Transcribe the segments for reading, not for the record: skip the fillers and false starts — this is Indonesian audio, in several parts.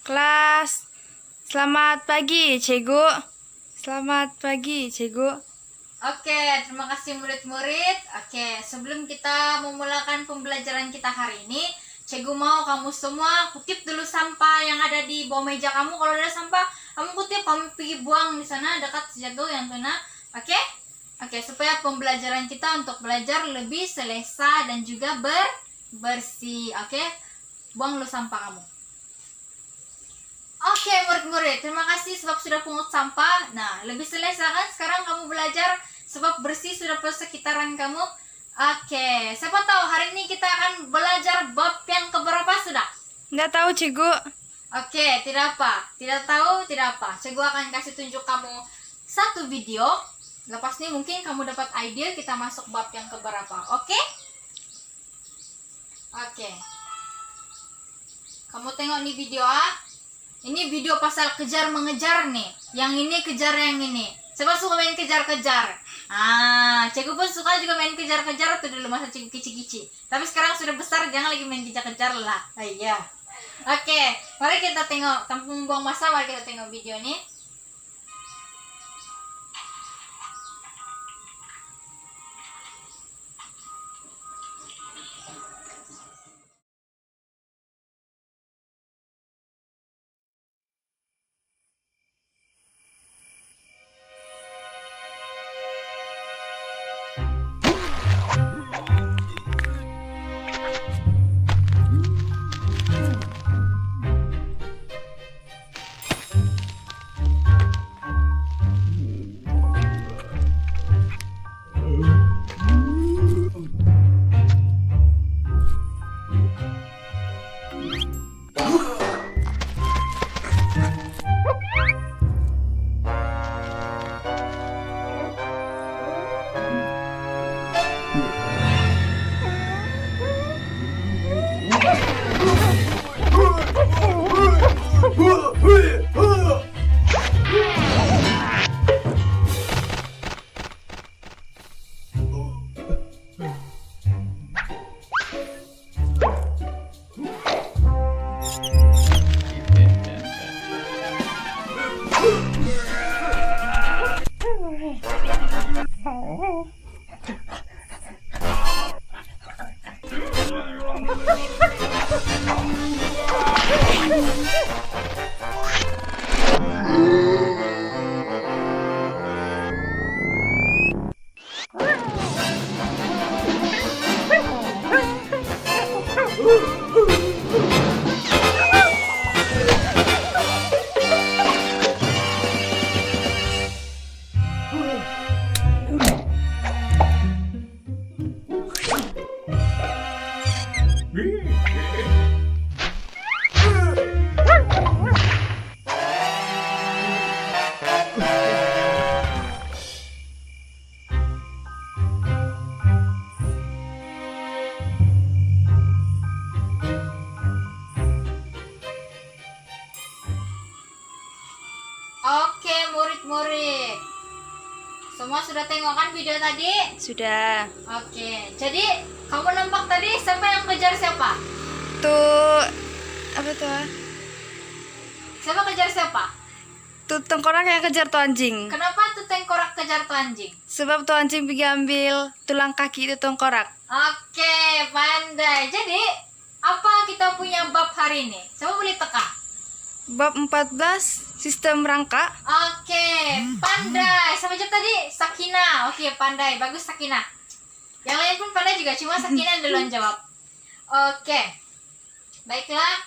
Kelas, selamat pagi, Cikgu. Selamat pagi, Cikgu. Oke, terima kasih murid-murid. Oke, sebelum kita memulakan pembelajaran kita hari ini, Cikgu mau kamu semua kutip dulu sampah yang ada di bawah meja kamu. Kalau ada sampah, kamu kutip, kamu pergi buang di sana dekat sejago yang tuna. Oke? Oke, supaya pembelajaran kita untuk belajar lebih selesa dan juga bersih. Oke? Buang dulu sampah kamu. Oke, murid-murid, terima kasih sebab sudah pungut sampah. Nah, lebih selesa kan sekarang kamu belajar sebab bersih sudah sekitaran kamu. Oke, siapa tahu hari ini kita akan belajar bab yang keberapa sudah? Nggak tahu, Cikgu. Oke, tidak apa. Tidak tahu, tidak apa. Cikgu akan kasih tunjuk kamu satu video. Lepas ini mungkin kamu dapat ide kita masuk bab yang keberapa. Oke? Oke. Kamu tengok nih video Ini video pasal kejar mengejar nih. Yang ini kejar yang ini. Siapa suka main kejar-kejar? Cikgu pun suka juga main kejar-kejar tuh dulu masa cikgu kicik-kicik. Tapi sekarang sudah besar, jangan lagi main kejar-kejar lah. Iya. Oke, mari kita tengok. Tanpa membuang masa, mari kita tengok video nih. Oke, murid-murid. Semua sudah tengok kan video tadi? Sudah. Oke, jadi kamu nampak tadi siapa yang kejar siapa? Tuh, apa tuh? Siapa kejar siapa? Tuh tengkorak yang kejar tuh anjing. Kenapa tuh tengkorak kejar tuh anjing? Sebab tuh anjing pergi ambil tulang kaki itu tengkorak. Oke, pandai. Jadi, apa kita punya bab hari ini? Siapa boleh teka? Bab 14, sistem rangka. Oke, pandai. Sama jawab tadi? Sakina. Oke, pandai. Bagus Sakina. Yang lain pun pandai juga, cuma Sakina yang duluan jawab. Oke. Baiklah.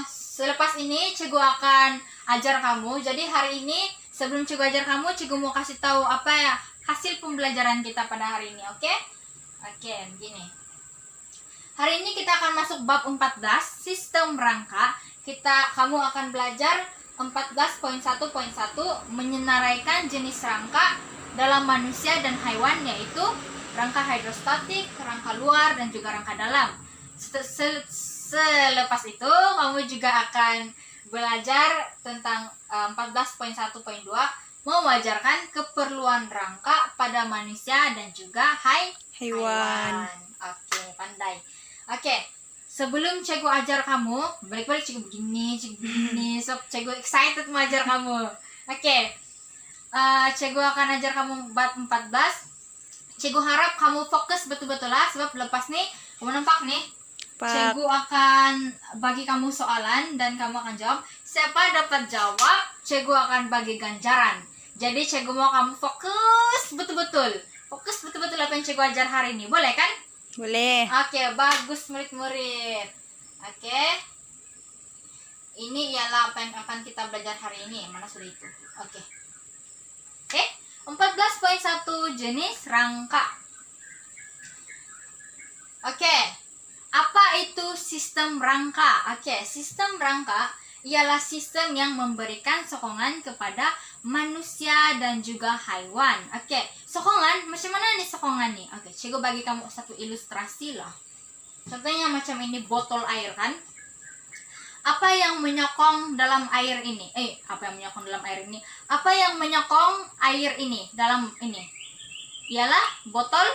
Selepas ini Cikgu akan ajar kamu. Jadi hari ini sebelum Cikgu ajar kamu, Cikgu mau kasih tahu apa ya hasil pembelajaran kita pada hari ini, oke? Oke, begini. Hari ini kita akan masuk bab 14, sistem rangka. Kamu akan belajar 14.1.1 menyenaraikan jenis rangka dalam manusia dan hewan, yaitu rangka hidrostatik, rangka luar, dan juga rangka dalam. Selepas itu kamu juga akan belajar tentang 14.1.2 mewajarkan keperluan rangka pada manusia dan juga hewan. Oke, pandai. Oke, sebelum cikgu ajar kamu, balik-balik cikgu begini, so cikgu excited mau ajar kamu. Oke. Cikgu akan ajar kamu bab 14. Cikgu harap kamu fokus betul-betul lah, sebab lepas nih kamu nampak nih. Pak. Cikgu akan bagi kamu soalan dan kamu akan jawab. Siapa dapat jawab, cikgu akan bagi ganjaran. Jadi cikgu mau kamu fokus betul-betul. Fokus betul-betul apa yang cikgu ajar hari ini. Boleh kan? Boleh. Oke, bagus murid-murid. Oke. Ini ialah apa yang akan kita belajar hari ini. Mana sudah itu? Oke. Oke. 14.1 jenis rangka. Oke. Apa itu sistem rangka? Oke, sistem rangka ialah sistem yang memberikan sokongan kepada manusia dan juga hewan. Oke, sokongan macam mana nih sokongan nih? Oke, cikgu bagi kamu satu ilustrasi lah. Contohnya macam ini, botol air kan? Apa yang menyokong dalam air ini? Apa yang menyokong dalam air ini? Apa yang menyokong air ini dalam ini? Ialah botol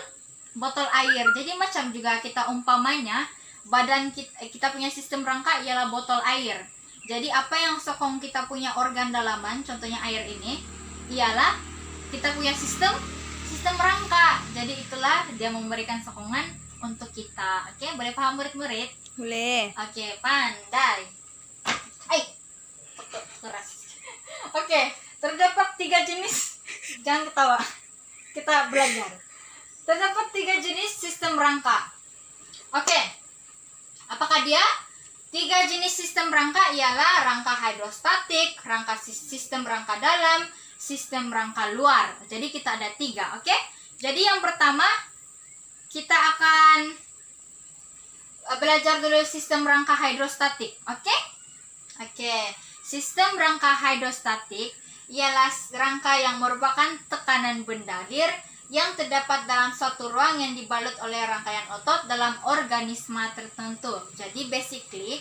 air. Jadi macam juga kita umpamanya badan kita punya sistem rangka ialah botol air. Jadi apa yang sokong kita punya organ dalaman, contohnya air ini, ialah kita punya sistem rangka. Jadi itulah dia memberikan sokongan untuk kita. Oke, boleh paham murid-murid? Boleh. Oke, pandai. Keras. Oke, terdapat 3 jenis. Jangan ketawa. Kita belajar. Terdapat 3 jenis sistem rangka. Oke. Apakah dia? 3 jenis sistem rangka ialah rangka hidrostatik, sistem rangka dalam, sistem rangka luar. Jadi kita ada 3, oke? Jadi yang pertama kita akan belajar dulu sistem rangka hidrostatik, oke? Oke. Sistem rangka hidrostatik ialah rangka yang merupakan tekanan bendadir yang terdapat dalam suatu ruang yang dibalut oleh rangkaian otot dalam organisme tertentu. Jadi basically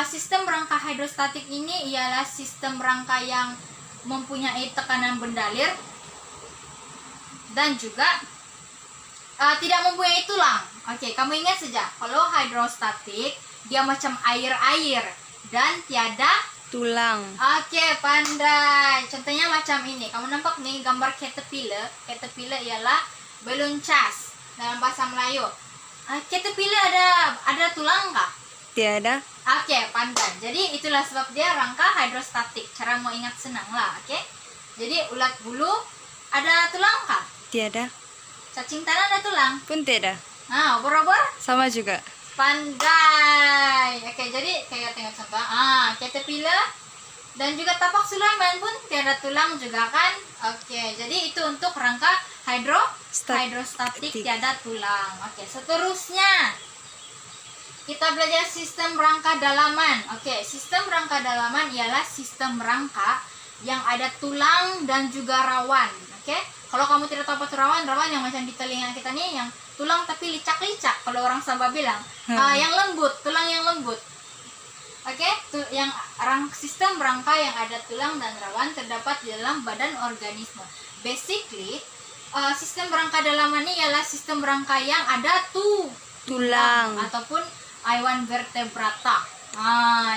sistem rangka hidrostatik ini ialah sistem rangka yang mempunyai tekanan bendadir dan juga tidak mempunyai tulang. Oke, kamu ingat saja kalau hidrostatik dia macam air-air dan tiada Tulang. Oke, pandai. Contohnya macam ini. Kamu nampak nih gambar caterpillar. Caterpillar ialah belun cas dalam bahasa Melayu. Caterpillar ada tulang nggak? Tiada. Oke, pandai. Jadi itulah sebab dia rangka hidrostatik. Cara mau ingat senang lah, oke? Jadi ulat bulu ada tulang kah? Tiada. Cacing tanah ada tulang? Pun tiada. Nah, obor-obor? Sama juga. Pandai. Oke, jadi kayak tengok contoh. Caterpillar dan juga tapak Sulaiman pun tiada tulang juga kan? Oke, jadi itu untuk rangka hidrostatik tiada tulang. Oke, seterusnya kita belajar sistem rangka dalaman. Oke, sistem rangka dalaman ialah sistem rangka yang ada tulang dan juga rawan. Oke, kalau kamu tidak tahu apa itu rawan yang macam di telinga kita nih, yang tulang tapi licak-licak kalau orang Samba bilang. Yang lembut, tulang yang lembut. Oke, yang sistem rangka yang ada tulang dan rawan terdapat di dalam badan organisme. Basically, sistem rangka dalaman ini ialah sistem rangka yang ada tulang ataupun hewan vertebrata.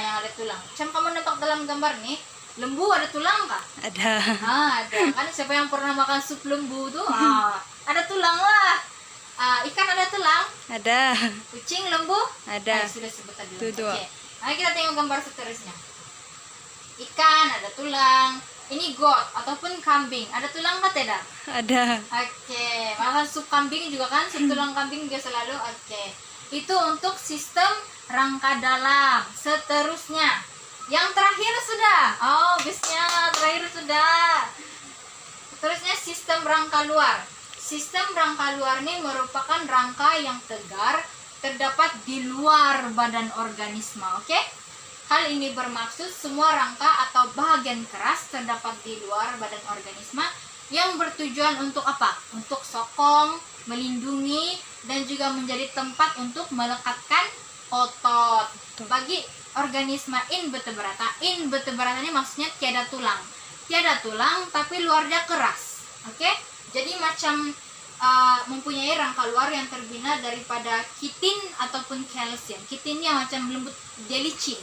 Yang ada tulang. Macam kamu nampak dalam gambar nih, lembu ada tulang kah? Ada. Ada. Kan siapa yang pernah makan sup lembu tuh? Ada tulang lah. Ikan ada tulang? Ada. Kucing, lembu? Ada. Sudah sebut tadi. Itu dua. Oke. Mari kita tengok gambar seterusnya. Ikan ada tulang. Ini goat ataupun kambing. Ada tulang kah tidak? Ada. Oke. Malah sup kambing juga kan, sup tulang kambing juga selalu. Oke. Itu untuk sistem rangka dalam. Seterusnya. Yang terakhir sudah. Bisnya terakhir sudah. Seterusnya sistem rangka luar. Sistem rangka luar ini merupakan rangka yang tegar terdapat di luar badan organisme, oke? Hal ini bermaksud semua rangka atau bahagian keras terdapat di luar badan organisme yang bertujuan untuk apa? Untuk sokong, melindungi, dan juga menjadi tempat untuk melekatkan otot. Bagi organisme invertebrata ini maksudnya tiada tulang. Tiada tulang tapi luarnya keras, oke? Jadi macam mempunyai rangka luar yang terbina daripada kitin ataupun kalsium. Kitinnya macam lembut delicin.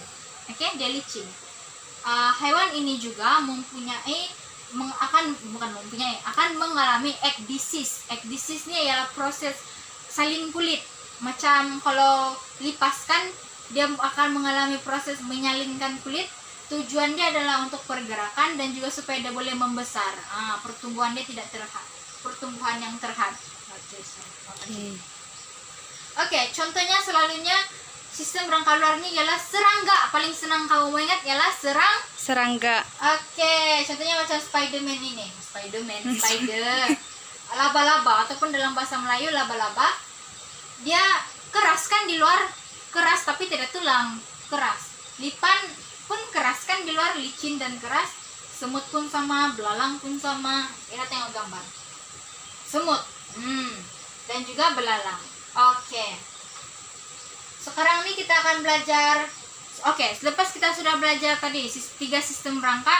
Oke, delicin. Hewan ini juga akan mengalami ekdisis. Ekdisis ini ialah proses salin kulit. Macam kalau lipaskan, dia akan mengalami proses menyalinkan kulit. Tujuan dia adalah untuk pergerakan dan juga supaya dia boleh membesar. Pertumbuhan dia tidak terhad. Pertumbuhan yang terhad. Oke, contohnya selalunya sistem rangka luar ini ialah serangga. Paling senang kamu ingat ialah Serangga. Oke, contohnya macam Spiderman ini. Spider. Laba-laba ataupun dalam bahasa Melayu laba-laba. Dia keras kan di luar, keras tapi tidak tulang, keras. Lipan pun keras kan di luar, licin dan keras. Semut pun sama, belalang pun sama. Kita tengok gambar. Semut. Dan juga belalang. Oke. Sekarang ini kita akan belajar. Oke, selepas kita sudah belajar tadi 3 sistem rangka.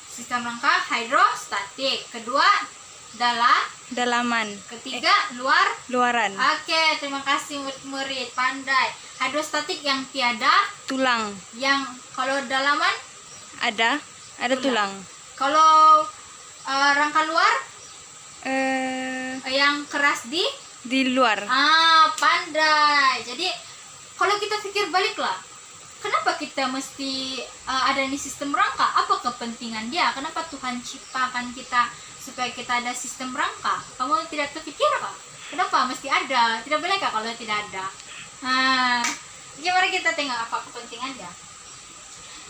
Sistem rangka hidrostatik. Kedua, Dalaman. Ketiga, Luaran. Oke, terima kasih murid-murid, pandai. Hidrostatik yang tiada Tulang. Yang kalau dalaman Ada tulang. Kalau rangka luar yang keras Di luar. Pandai. Jadi kalau kita pikir baliklah, kenapa kita mesti ada nih sistem rangka? Apa kepentingan dia? Kenapa Tuhan ciptakan kita supaya kita ada sistem rangka? Kamu tidak terpikir kah? Kenapa mesti ada? Tidak boleh kah kalau tidak ada? Jadi mari kita tengok apa kepentingannya.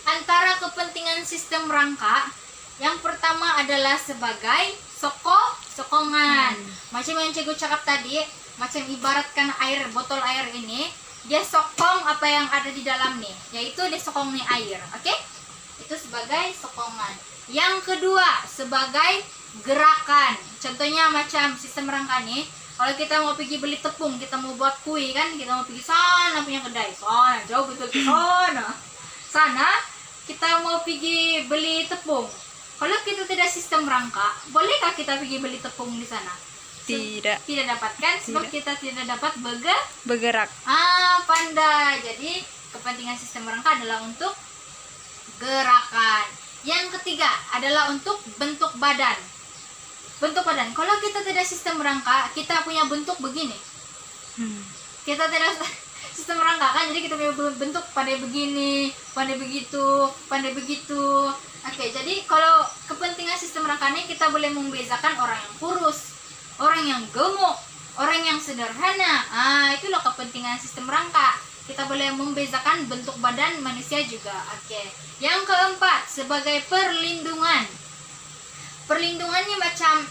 Antara kepentingan sistem rangka, yang pertama adalah sebagai sokongan. Macam yang cikgu cakap tadi, macam ibaratkan air, botol air ini, dia sokong apa yang ada di dalam nih, yaitu dia sokong nih air. Oke? Itu sebagai sokongan. Yang kedua, sebagai gerakan. Contohnya macam sistem rangka nih, kalau kita mau pergi beli tepung, kita mau buat kue kan, kita mau pergi sana punya kedai, sana jauh betul ke sana kita mau pergi beli tepung. Kalau kita tidak sistem rangka, bolehkah kita pergi beli tepung di sana? Tidak. Tidak dapatkan sebab kita tidak dapat Bergerak. Pandai. Jadi kepentingan sistem rangka adalah untuk gerakan. Yang ketiga adalah untuk bentuk badan. Bentuk badan. Kalau kita tidak sistem rangka, kita punya bentuk begini. Kita tidak sistem rangka kan, jadi kita punya bentuk pandai begini, pandai begitu, pandai begitu. Oke, jadi kalau kepentingan sistem rangka ini, kita boleh membedakan orang yang kurus, orang yang gemuk, orang yang sederhana. Itulah kepentingan sistem rangka. Kita boleh membedakan bentuk badan manusia juga. Oke. Yang keempat, sebagai perlindungan. Perlindungannya macam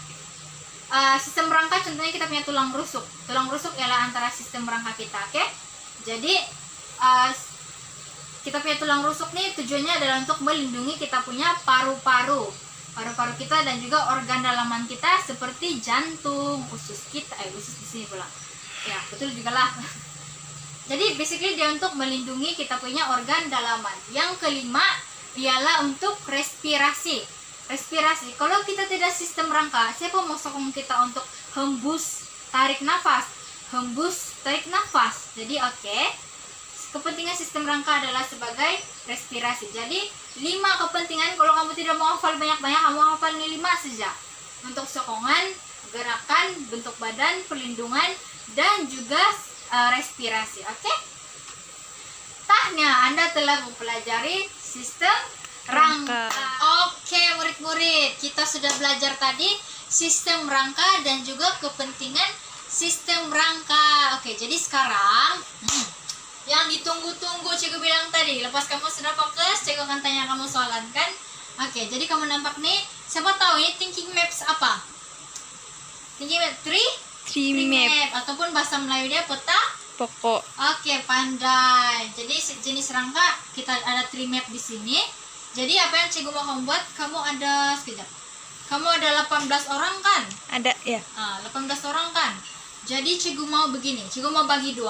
sistem rangka, contohnya kita punya tulang rusuk. Tulang rusuk ialah antara sistem rangka kita. Oke. Jadi kita punya tulang rusuk nih, tujuannya adalah untuk melindungi kita punya paru-paru kita dan juga organ dalaman kita seperti jantung, usus kita, usus di sini pula. Ya, betul juga lah. Jadi basically dia untuk melindungi kita punya organ dalaman. Yang kelima ialah untuk respirasi. Respirasi. Kalau kita tidak sistem rangka, siapa mau sokong kita untuk hembus, tarik nafas, hembus, tarik nafas. Jadi kepentingan sistem rangka adalah sebagai respirasi. Jadi 5 kepentingan. Kalau kamu tidak mau hafal banyak-banyak, kamu hafal ini 5 saja. Untuk sokongan, gerakan, bentuk badan, perlindungan, dan juga respirasi. Oke? Tahnya Anda telah mempelajari sistem rangka. Oke, murid-murid, kita sudah belajar tadi sistem rangka dan juga kepentingan sistem rangka. Oke, jadi sekarang yang ditunggu-tunggu cikgu bilang tadi, lepas kamu sudah fokus, cikgu akan tanya kamu soalan kan. Oke, jadi kamu nampak nih, siapa tahu ini thinking maps apa? Thinking map 3 map ataupun bahasa Melayu dia peta Pokok. Oke, pandai. Jadi jenis rangka kita ada 3 map di sini. Jadi apa yang cikgu mau kamu buat? Kamu ada sekejap. Kamu ada 18 orang kan? Ada ya. 18 orang kan? Jadi cikgu mau begini, cikgu mau bagi 2.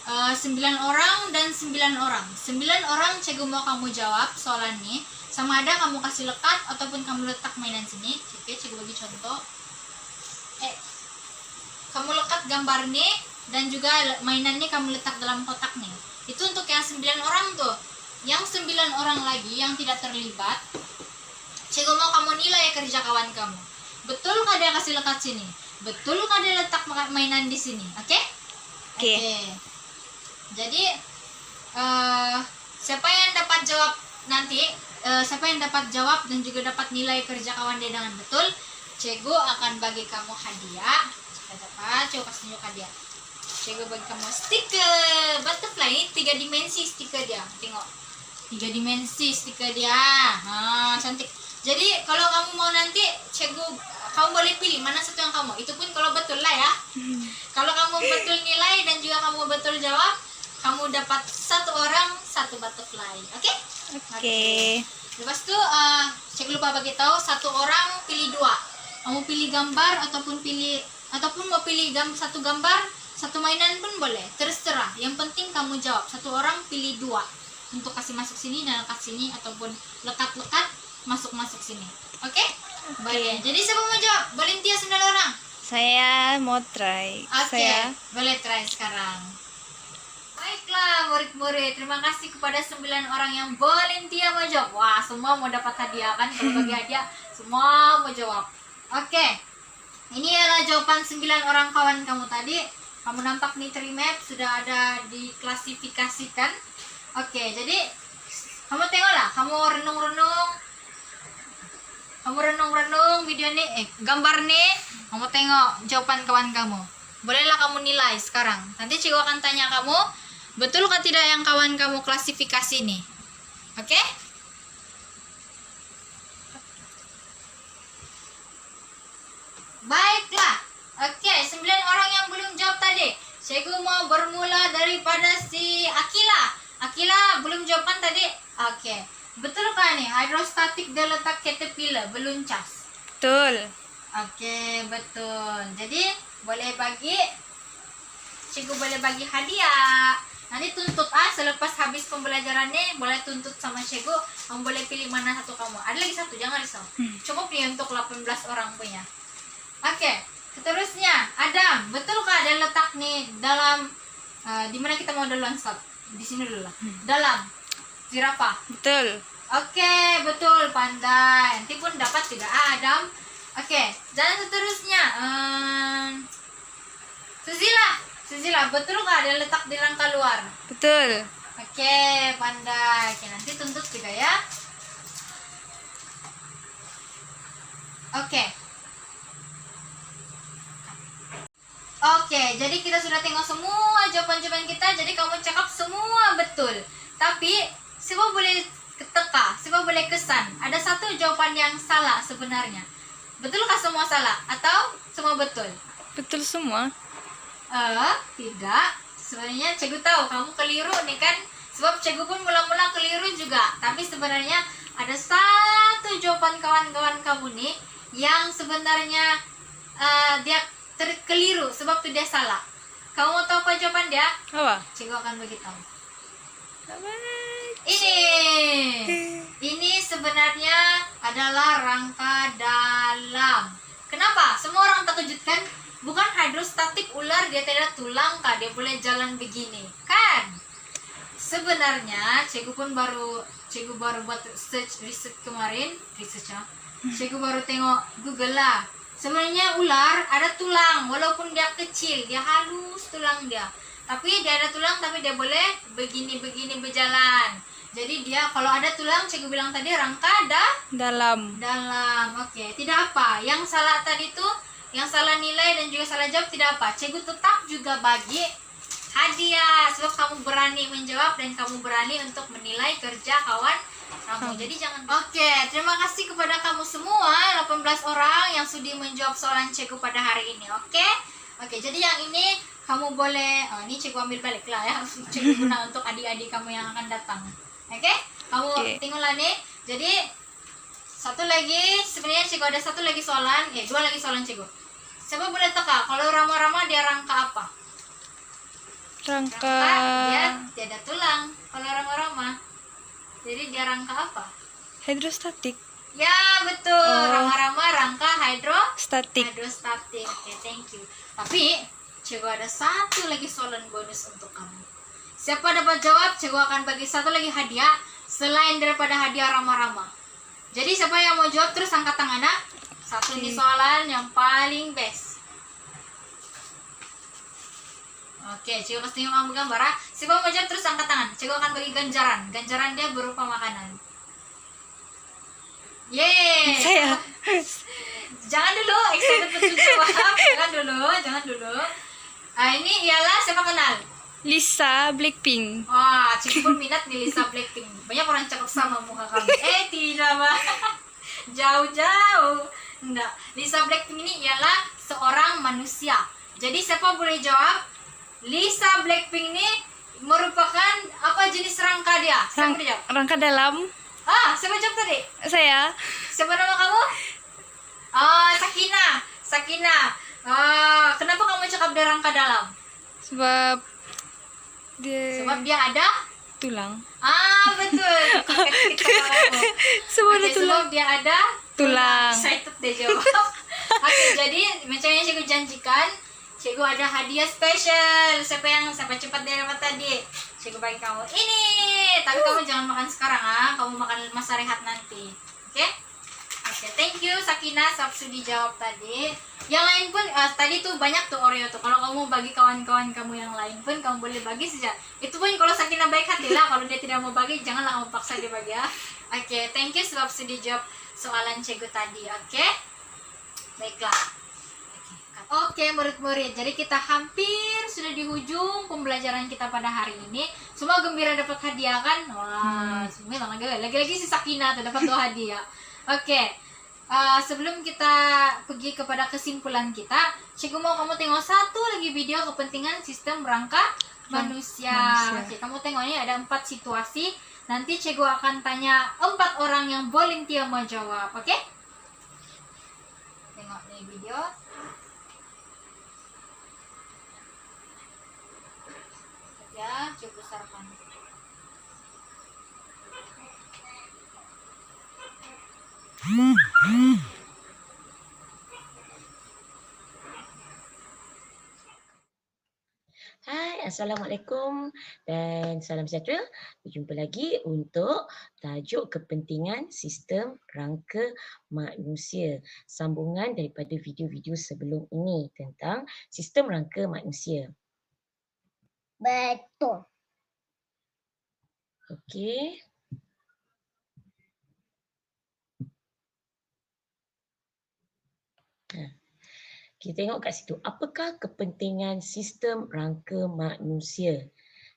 9 orang dan 9 orang. 9 orang cikgu mau kamu jawab soalan ini. Sama ada kamu kasih lekat ataupun kamu letak mainan sini. Oke, cikgu bagi contoh. kamu lekat gambar nih, dan juga mainannya kamu letak dalam kotak nih. Itu untuk yang 9 orang tuh. Yang 9 orang lagi yang tidak terlibat, cikgu mau kamu nilai kerja kawan kamu. Betulkah dia kasih lekat sini? Betulkah dia letak mainan di sini? Oke? Oke. Jadi siapa yang dapat jawab nanti, siapa yang dapat jawab dan juga dapat nilai kerja kawan dia dengan betul, cikgu akan bagi kamu hadiah. Jika dapat, coba kasih tunjuk hadiah. Cikgu bagi kamu stiker butterfly, 3 dimensi stiker dia. Tengok, 3 dimensi stiker dia. Cantik. Jadi kalau kamu mau nanti, cikgu, kamu boleh pilih mana satu yang kamu. Itu pun kalau betul lah ya. Kalau kamu betul nilai dan juga kamu betul jawab, kamu dapat 1 orang 1 butterfly. Oke? Oke. Lepas itu cikgu lupa bagi tahu, 1 orang pilih 2. Kamu pilih gambar ataupun mau pilih satu gambar, 1 mainan pun boleh. Terserah. Yang penting kamu jawab. 1 orang pilih 2 untuk kasih masuk sini dan lekat sini, ataupun lekat-lekat masuk sini. Oke? Boleh. Jadi siapa mau jawab? Volunteer 9 orang. Saya mau try. Oke, boleh try sekarang. Baiklah murid-murid, terima kasih kepada 9 orang yang volunteer mau jawab. Wah, semua mau dapat hadiah kan? Kalau bagi hadiah, semua mau jawab. Oke, ini adalah jawaban 9 orang kawan kamu tadi. Kamu nampak nih tree map sudah ada diklasifikasikan. Oke, jadi kamu tengoklah, kamu renung-renung video nih, gambar nih. Kamu tengok jawaban kawan kamu. Bolehlah kamu nilai sekarang. Nanti cikgu akan tanya kamu, betulkah tidak yang kawan kamu klasifikasi nih? Oke? Baiklah. Oke, 9 orang yang belum jawab tadi. Cikgu mau bermula daripada si Akila. Akila belum jawab kan tadi? Oke. Betulkah nih hidrostatik dia letak caterpillar balloon cas? Betul. Oke, betul. Jadi cikgu boleh bagi hadiah. Nanti tuntut selepas habis pembelajarannya boleh tuntut sama cikgu. Kamu boleh pilih mana satu kamu. Ada lagi satu, jangan risau. Cukup nih untuk 18 orang punya. Oke, seterusnya Adam, betulkah ada letak nih dalam di mana kita mau duluan stop? Di sini dulu lah. Dalam zirafah. Betul. Oke, betul, pandai. Nanti pun dapat juga Adam. Oke, dan seterusnya Suzila, betulkah ada letak di rangka luar? Betul. Oke, pandai. Oke, nanti tuntut juga ya. Oke. Oke, jadi kita sudah tengok semua jawaban-jawaban kita. Jadi kamu cakap semua betul. Tapi siapa boleh teka, siapa boleh kesan. Ada satu jawaban yang salah sebenarnya. Betulkah semua salah atau semua betul? Betul semua. Tidak. Sebenarnya cikgu tahu kamu keliru nih kan. Sebab cikgu pun mula-mula keliru juga. Tapi sebenarnya ada satu jawaban kawan-kawan kamu nih yang sebenarnya dia keliru sebab itu dia salah. Kamu mau tahu apa jawaban dia? Apa? Cikgu akan beritahu. Apa? Ini sebenarnya adalah rangka dalam. Kenapa? Semua orang terkejutkan. Bukan hidrostatik ular, dia tidak tulang kah? Dia boleh jalan begini, kan? Sebenarnya cikgu baru buat research kemarin, cikgu baru tengok Google lah. Sebenarnya ular ada tulang, walaupun dia kecil, dia halus tulang dia. Tapi dia ada tulang, tapi dia boleh begini berjalan. Jadi dia kalau ada tulang, cikgu bilang tadi rangka dalam. Oke, tidak apa. Yang salah tadi tuh, yang salah nilai dan juga salah jawab tidak apa. Cikgu tetap juga bagi hadiah sebab kamu berani menjawab dan kamu berani untuk menilai kerja kawan kamu. Jadi jangan. Oke, terima kasih kepada kamu semua 18 orang yang sudi menjawab soalan cikgu pada hari ini. Oke, jadi yang ini kamu boleh ini cikgu ambil balik lah ya. Cikgu guna untuk adik-adik kamu yang akan datang. Oke? Kamu tengoklah nih. Jadi satu lagi, sebenarnya cikgu ada satu lagi soalan, 2 lagi soalan cikgu. Siapa boleh teka kalau Rama-Rama dia rangka apa? Rangka dia tiada tulang. Kalau Rama-Rama, jadi dia rangka apa? hidrostatik. Ya betul. Rama-Rama rangka hidrostatik. Statik. Oke, thank you. Tapi cikgu ada satu lagi soalan bonus untuk kamu. Siapa dapat jawab, cikgu akan bagi satu lagi hadiah selain daripada hadiah Rama-Rama. Jadi siapa yang mau jawab terus angkat tangan nak. Satu ini soalan yang paling best. Oke, cikgu kasih tengok gambar ah. Siapa mau jawab terus angkat tangan. Cikgu akan bagi ganjaran. Ganjaran dia berupa makanan. Yeay. Saya. Jangan dulu, excited betul jawab. Jangan dulu. Ini ialah siapa kenal? Lisa Blackpink. Wah, cikgu pun minat nih Lisa Blackpink. Banyak orang cakap sama muka kami. Tidak, Mbak. Jauh-jauh. Enggak. Lisa Blackpink ini ialah seorang manusia. Jadi siapa boleh jawab? Lisa Blackpink ini merupakan apa jenis rangka dia? Siapa boleh jawab? Rangka dalam. Siapa jawab tadi? Saya. Siapa nama kamu? Sakina. Kenapa kamu cakap dia rangka dalam? Sebab Sebab dia ada tulang. Betul. Sebab ada Oke, tulang. sebab dia ada Tulang. Excited deh jawab. Oke, jadi macam yang cikgu janjikan, cikgu ada hadiah spesial. Siapa cepat dia dapat tadi? Cikgu bagi kamu ini. Tapi kamu jangan makan sekarang kamu makan masa rehat nanti. Oke? Oke, thank you Sakina sebab sudah dijawab tadi. Yang lain pun tadi tuh banyak tuh Oreo tuh. Kalau kamu bagi kawan-kawan kamu yang lain pun kamu boleh bagi saja. Itu pun kalau Sakina baik hati lah. Kalau dia tidak mau bagi, janganlah kamu paksa dia bagi ya. Oke, thank you sebab sudah dijawab soalan cikgu tadi. Oke? Baiklah. Oke, murid-murid. Jadi kita hampir sudah di ujung pembelajaran kita pada hari ini. Semua gembira dapat hadiah kan? Wah, semua lagi-lagi si Sakina tuh dapat 2 hadiah. Oke. Sebelum kita pergi kepada kesimpulan kita, cikgu mau kamu tengok satu lagi video kepentingan sistem rangka manusia. Oke, kamu tengok ini ada 4 situasi. Nanti cikgu akan tanya 4 orang yang volunteer mau jawab. Oke? Tengok nih video. Ya, coba besarkan. Hai, Assalamualaikum dan salam sejahtera. Berjumpa lagi untuk tajuk kepentingan sistem rangka manusia. Sambungan daripada video-video sebelum ini tentang sistem rangka manusia. Betul. Okey. Kita tengok kat situ. Apakah kepentingan sistem rangka manusia?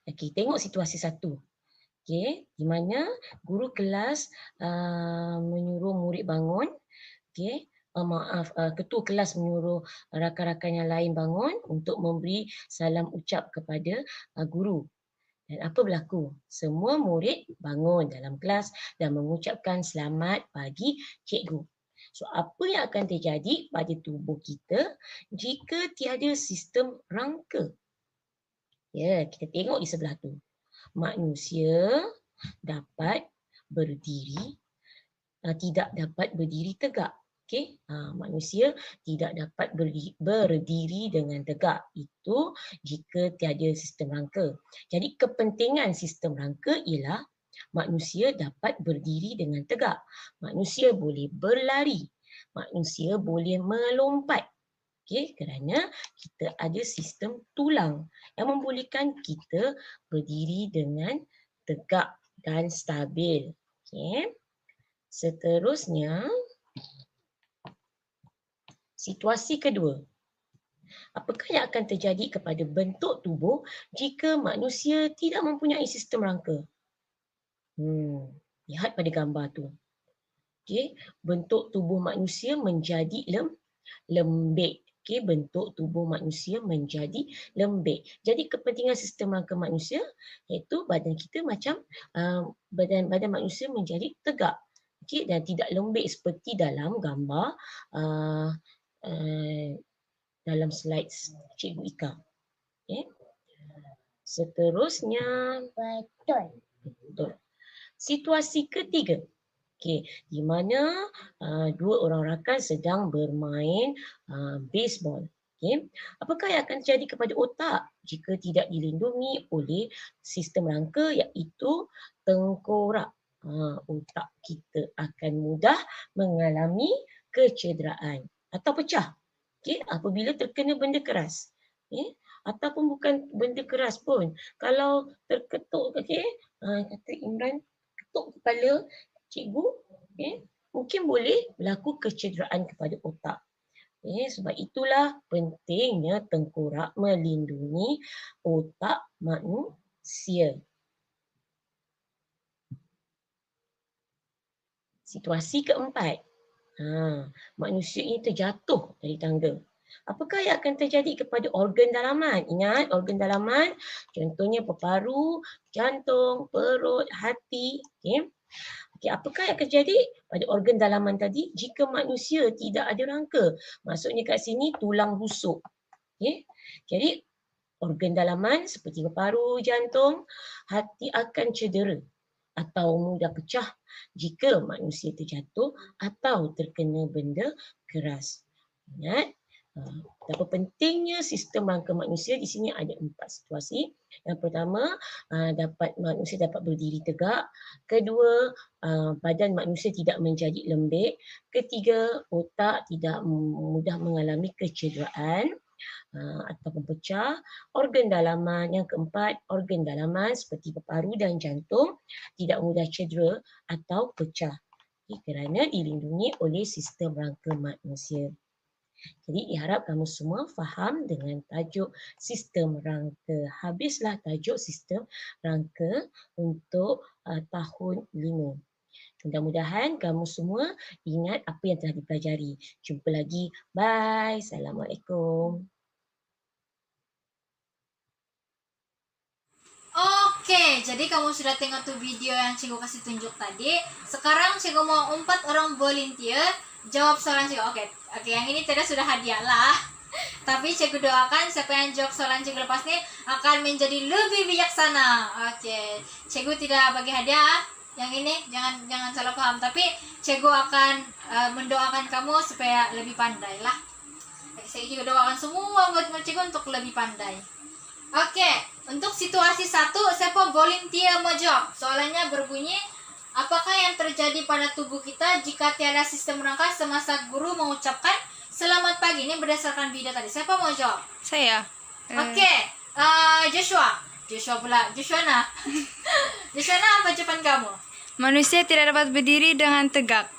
Okey, tengok situasi 1. Okey, di mana guru kelas menyuruh murid bangun. Okey, ketua kelas menyuruh rakan-rakan yang lain bangun untuk memberi salam ucap kepada guru. Dan apa berlaku? Semua murid bangun dalam kelas dan mengucapkan selamat pagi cikgu. So, apa yang akan terjadi pada tubuh kita jika tiada sistem rangka? Ya, kita tengok di sebelah tu. Manusia dapat berdiri, tidak dapat berdiri tegak. Okey, manusia tidak dapat berdiri dengan tegak. Itu jika tiada sistem rangka. Jadi kepentingan sistem rangka ialah manusia dapat berdiri dengan tegak. Manusia boleh berlari. Manusia boleh melompat. Okey, kerana kita ada sistem tulang yang membolehkan kita berdiri dengan tegak dan stabil. Okey. Seterusnya, situasi kedua. Apakah yang akan terjadi kepada bentuk tubuh jika manusia tidak mempunyai sistem rangka? Lihat pada gambar tu. Okey, bentuk tubuh manusia menjadi lembek. Okey, bentuk tubuh manusia menjadi lembek. Jadi kepentingan sistem rangka manusia iaitu badan kita macam badan manusia menjadi tegak. Okey, dan tidak lembek seperti dalam gambar dalam slide Cikgu Ika. Okay. Seterusnya, betul. Situasi ketiga. Okay. Di mana 2 orang rakan sedang bermain baseball. Okey. Apakah yang akan terjadi kepada otak jika tidak dilindungi oleh sistem rangka, iaitu tengkorak? Otak kita akan mudah mengalami kecederaan atau pecah. Okey, apabila terkena benda keras. Okey, ataupun bukan benda keras pun. Kalau terketuk, okey, kata Imran ketuk kepala cikgu, okey, mungkin boleh berlaku kecederaan kepada otak. Sebab itulah pentingnya tengkorak melindungi otak manusia. Situasi keempat. Manusia ini terjatuh dari tangga. Apakah yang akan terjadi kepada organ dalaman? Ingat, organ dalaman contohnya paru-paru, jantung, perut, hati. Okey, apakah yang akan terjadi pada organ dalaman tadi jika manusia tidak ada rangka? Maksudnya kat sini tulang rusuk. Okey. Jadi organ dalaman seperti paru, jantung, hati akan cedera atau mudah pecah jika manusia terjatuh atau terkena benda keras. Ingat, betapa pentingnya sistem rangka manusia. Di sini ada 4 situasi. Yang pertama, manusia dapat berdiri tegak. Kedua, badan manusia tidak menjadi lembik. Ketiga, otak tidak mudah mengalami kecederaan ataupun pecah. Organ dalaman. Yang keempat, organ dalaman seperti paru dan jantung tidak mudah cedera atau pecah. Kerana dilindungi oleh sistem rangka manusia. Jadi diharap kamu semua faham dengan tajuk sistem rangka. Habislah tajuk sistem rangka untuk tahun 5. Mudah-mudahan kamu semua ingat apa yang telah dipelajari. Jumpa lagi. Bye. Assalamualaikum. Oke, jadi kamu sudah tengok tuh video yang cikgu kasih tunjuk tadi. Sekarang cikgu mau 4 orang volunteer jawab soalan cikgu. Oke, yang ini tidak sudah hadiah lah. Tapi cikgu doakan siapa yang jawab soalan cikgu lepas ini akan menjadi lebih bijaksana. Oke, cikgu tidak bagi hadiah. Yang ini jangan salah paham. Tapi cikgu akan mendoakan kamu supaya lebih pandai lah. Saya juga doakan semua buat cikgu untuk lebih pandai. Oke, untuk situasi 1, siapa volunteer mau jawab? Soalannya berbunyi, apakah yang terjadi pada tubuh kita jika tiada sistem rangka semasa guru mengucapkan selamat pagi? Ini berdasarkan video tadi. Siapa mau jawab? Saya. Oke, Joshua. Joshua pula. Joshua apa jawaban kamu? Manusia tidak dapat berdiri dengan tegak.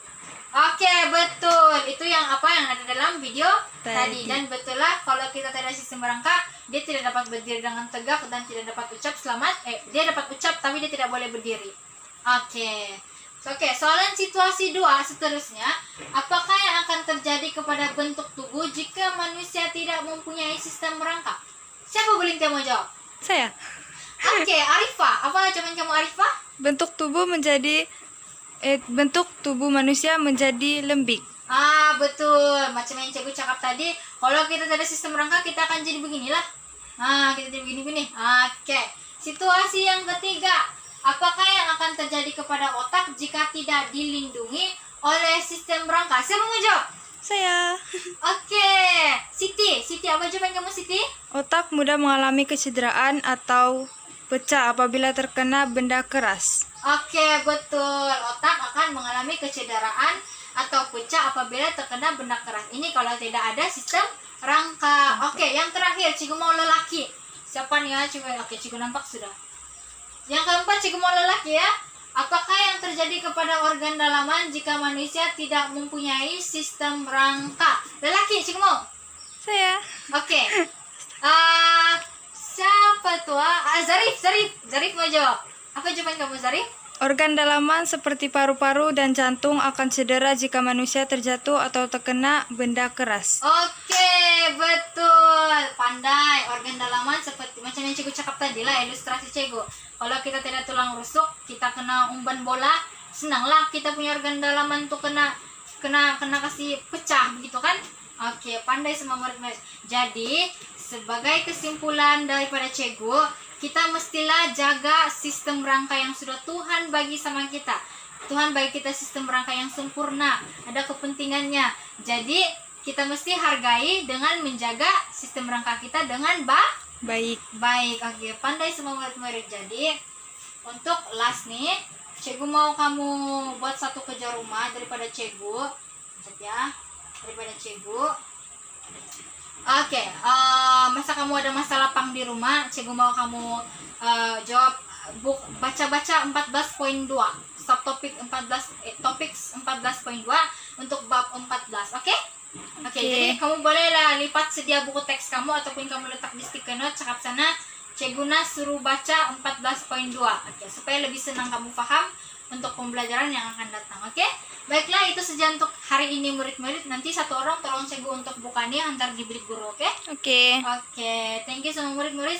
Oke, betul. Itu yang ada dalam video tadi. Dan betul lah, kalau kita tidak ada sistem rangka, dia tidak dapat berdiri dengan tegak dan tidak dapat ucap selamat. Dia dapat ucap tapi dia tidak boleh berdiri. Oke, soalan situasi 2 seterusnya. Apakah yang akan terjadi kepada bentuk tubuh jika manusia tidak mempunyai sistem rangka? Siapa boleh mau jawab? Saya. Oke, Arifah. Apa jawaban kamu, Arifah? Bentuk tubuh manusia menjadi lembik. Betul. Macam yang cikgu cakap tadi, kalau kita tidak ada sistem rangka, kita akan jadi beginilah. Kita jadi begini-begini. Oke. Situasi yang ketiga. Apakah yang akan terjadi kepada otak jika tidak dilindungi oleh sistem rangka? Siapa mau jawab? Saya. Oke. Siti, apa jawaban kamu, Siti? Otak mudah mengalami kecederaan atau pecah apabila terkena benda keras. Oke, betul. Otak akan mengalami kecederaan atau pecah apabila terkena benda keras. Ini kalau tidak ada sistem rangka. Oke, yang terakhir, cikgu mau lelaki. Siapa nih ya? Oke, cikgu nampak sudah. Yang keempat, cikgu mau lelaki ya. Apakah yang terjadi kepada organ dalaman jika manusia tidak mempunyai sistem rangka? Lelaki, cikgu mau? Saya. Oke. Siapa tuh? Zarif mau jawab. Apa jawaban kamu, Zarif? Organ dalaman seperti paru-paru dan jantung akan cedera jika manusia terjatuh atau terkena benda keras. Oke, betul. Pandai. Organ dalaman seperti macam yang cikgu cakap tadi lah, ilustrasi cikgu. Kalau kita tidak tulang rusuk, kita kena umpan bola, senanglah kita punya organ dalaman tuh kena kasih pecah begitu kan? Oke, pandai semua murid-murid. Jadi, sebagai kesimpulan daripada cikgu, kita mestilah jaga sistem rangka yang sudah Tuhan bagi sama kita. Tuhan bagi kita sistem rangka yang sempurna, ada kepentingannya. Jadi kita mesti hargai dengan menjaga sistem rangka kita dengan Baik. baik. Oke, pandai semua murid-murid. Jadi untuk last nih, cikgu mau kamu buat satu kerja rumah daripada cikgu. Lihat ya, daripada cikgu. Oke, masa kamu ada masalah pang di rumah, cikgu mau kamu jawab baca-baca 14.2, subtopik 14 14.2 untuk bab 14. Oke? Oke, jadi kamu bolehlah lipat sedia buku teks kamu ataupun kamu letak di stiker note cakap sana cikgu Nas suruh baca 14.2. Oke, supaya lebih senang kamu paham untuk pembelajaran yang akan datang. Oke? Baiklah, itu saja untuk hari ini murid-murid. Nanti satu orang tolong cikgu untuk bukannya antar diberi guru, oke? Oke. Oke, thank you semua murid-murid.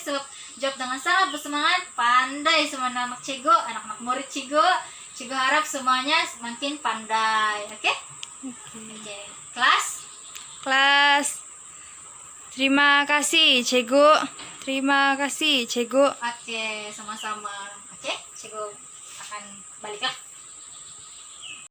Jawab dengan sangat bersemangat, pandai semua anak cikgu, anak-anak murid cikgu. Cikgu harap semuanya semakin pandai, oke? Oke, kelas? Kelas. Terima kasih, Cikgu. Terima kasih, Cikgu. Oke, sama-sama. Oke, cikgu akan balik lah.